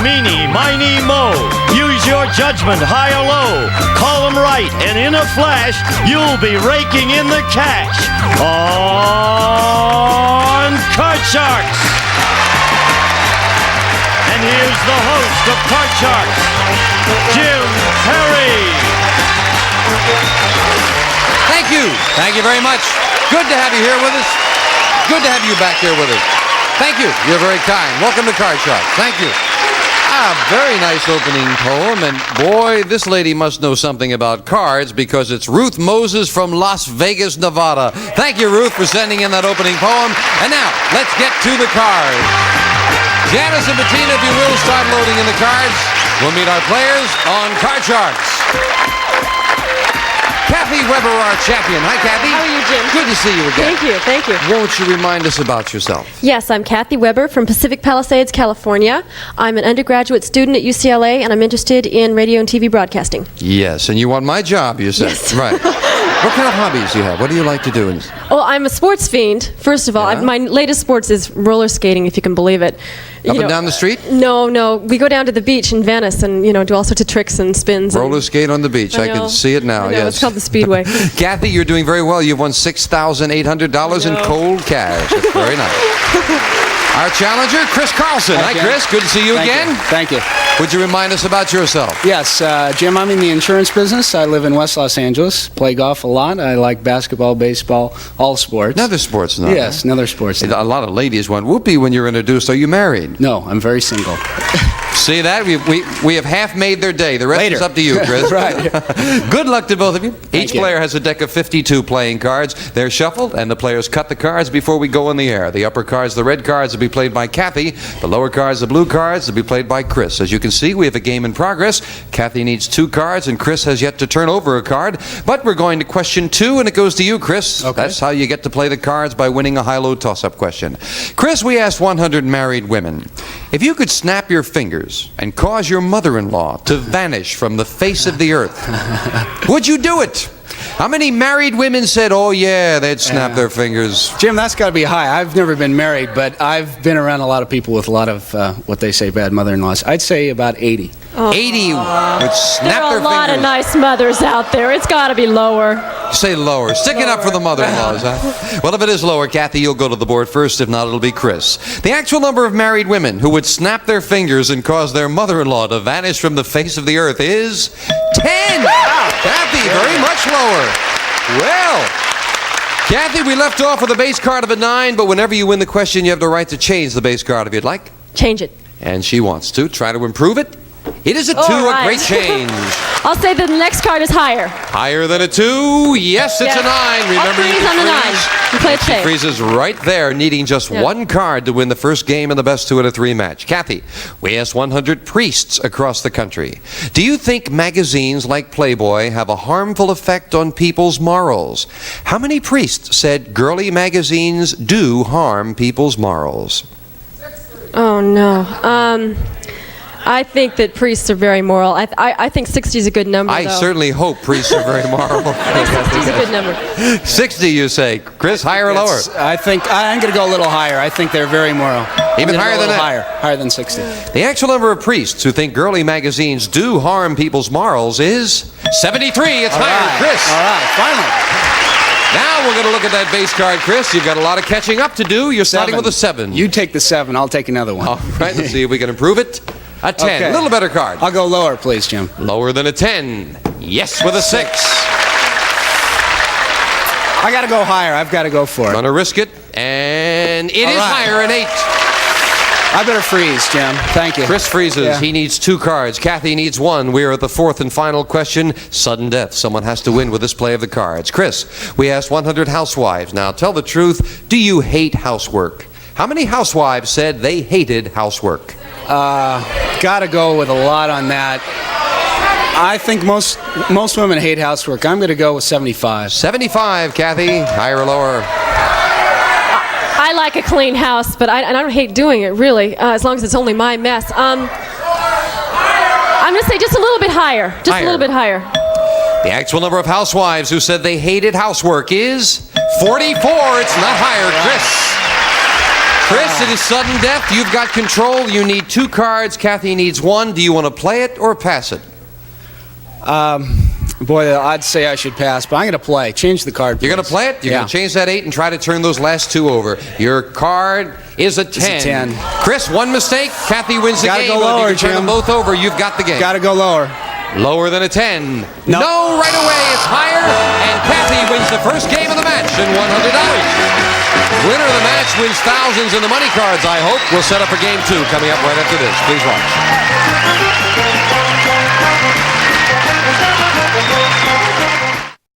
meeny, miny, mo. Use your judgment, high or low. Call them right, and in a flash, you'll be raking in the cash on Card Sharks. And here's the host of Card Sharks, Jim Perry. Thank you. Thank you very much. Good to have you here with us. Good to have you back here with us. Thank you. You're very kind. Welcome to Card Sharks. Thank you. Very nice opening poem. And boy, this lady must know something about cards because it's Ruth Moses from Las Vegas, Nevada. Thank you, Ruth, for sending in that opening poem. And now, let's get to the cards. Janice and Bettina, if you will, start loading in the cards. We'll meet our players on Card Sharks. Kathy Weber, our champion. Hi, Kathy. How are you, Jim? Good to see you again. Thank you, thank you. Won't you remind us about yourself? Yes, I'm Kathy Weber from Pacific Palisades, California. I'm an undergraduate student at UCLA, and I'm interested in radio and TV broadcasting. Yes, and you want my job, you said. Yes. Right. What kind of hobbies do you have? What do you like to do? Well, I'm a sports fiend, first of all. Yeah? My latest sports is roller skating, if you can believe it. Up and down the street? No. We go down to the beach in Venice and, do all sorts of tricks and spins. Roller skate on the beach. I can see it now, I know, yes. It's called the Speedway. Kathy, you're doing very well. You've won $6,800 in cold cash. That's very nice. Our challenger, Chris Carlson. Hi, Chris. Good to see you again. Thank you. Would you remind us about yourself? Yes, Jim, I'm in the insurance business. I live in West Los Angeles, play golf a lot. I like basketball, baseball, all sports. Another sports now. Yes, another sports. A lot of ladies went whoopee when you were introduced. Are you married? No, I'm very single. See that? We have half made their day. The rest is up to you, Chris. Right. Good luck to both of you. Each you. player has a deck of 52 playing cards. They're shuffled, and the players cut the cards before we go in the air. The upper cards, the red cards, will be played by Kathy. The lower cards, the blue cards, will be played by Chris. As you can see, we have a game in progress. Kathy needs 2 cards, and Chris has yet to turn over a card. But we're going to question 2, and it goes to you, Chris. Okay. That's how you get to play the cards, by winning a high-low toss-up question. Chris, we asked 100 married women, if you could snap your fingers and cause your mother-in-law to vanish from the face of the earth, would you do it? How many married women said, oh yeah, they'd snap their fingers? Jim, that's got to be high. I've never been married, but I've been around a lot of people with a lot of, what they say, bad mother-in-laws. I'd say about 80. 80 would snap There are their a lot fingers. of nice mothers out there. It's got to be lower. Say lower. Sticking up for the mother-in-laws, huh? Well, if it is lower, Kathy, you'll go to the board first. If not, it'll be Chris. The actual number of married women who would snap their fingers and cause their mother-in-law to vanish from the face of the earth is 10. Kathy, very much lower. Well, Kathy, we left off with a base card of a 9, but whenever you win the question, you have the right to change the base card if you'd like. Change it. And she wants to. Try to improve it. It is a 2, All right. a great change. I'll say that the next card is higher. Higher than a 2? Yes, it's a 9. Remember, I'll freeze on the 9. You play it She safe. freezes right there, needing just 1 card to win the first game in the best 2 out of 3 match. Kathy, we asked 100 priests across the country. Do you think magazines like Playboy have a harmful effect on people's morals? How many priests said girly magazines do harm people's morals? Oh, no. I think that priests are very moral. I think 60 is a good number, I though. certainly hope priests are very moral. I think 60 is a good number. 60, you say. Chris, higher or lower? I think I'm going to go a little higher. I think they're very moral. Even higher than that? Higher than 60. The actual number of priests who think girly magazines do harm people's morals is 73. It's higher, Chris. All right, finally. Now we're going to look at that base card, Chris. You've got a lot of catching up to do. You're starting with a 7. You take the 7. I'll take another one. All right, let's see if we can improve it. A 10. Okay. A little better card. I'll go lower, please, Jim. Lower than a 10. Yes, with a 6. I got to go higher. I've got to go for it. Going to risk it. And it is higher, an 8. I better freeze, Jim. Thank you. Chris freezes. Yeah. He needs 2 cards. Kathy needs 1. We are at the 4th and final question. Sudden death. Someone has to win with this play of the cards. Chris, we asked 100 housewives. Now, tell the truth. Do you hate housework? How many housewives said they hated housework? Got to go with a lot on that. I think most women hate housework. I'm going to go with 75. 75, Kathy. Higher or lower? I like a clean house, but I don't hate doing it, really, as long as it's only my mess. I'm going to say just a little bit higher. Just Higher. a little bit higher. The actual number of housewives who said they hated housework is 44. It's not higher, Chris. Chris, it is sudden death. You've got control. You need 2 cards. Kathy needs 1. Do you want to play it or pass it? Boy, I'd say I should pass, but I'm going to play. Change the card, please. You're going to play it? You're Yeah. going to change that 8 and try to turn those last 2 over. Your card is a 10. It's a 10. Chris, 1 mistake. Kathy wins the Gotta game. go lower, if you can turn them Jim. both over, you've got the game. Got to go lower. Lower than a 10. No. No, right away. It's higher. And Kathy wins the first game of the match and $100. Winner of the match wins thousands in the money cards, I hope. We'll set up for game 2 coming up right after this. Please watch.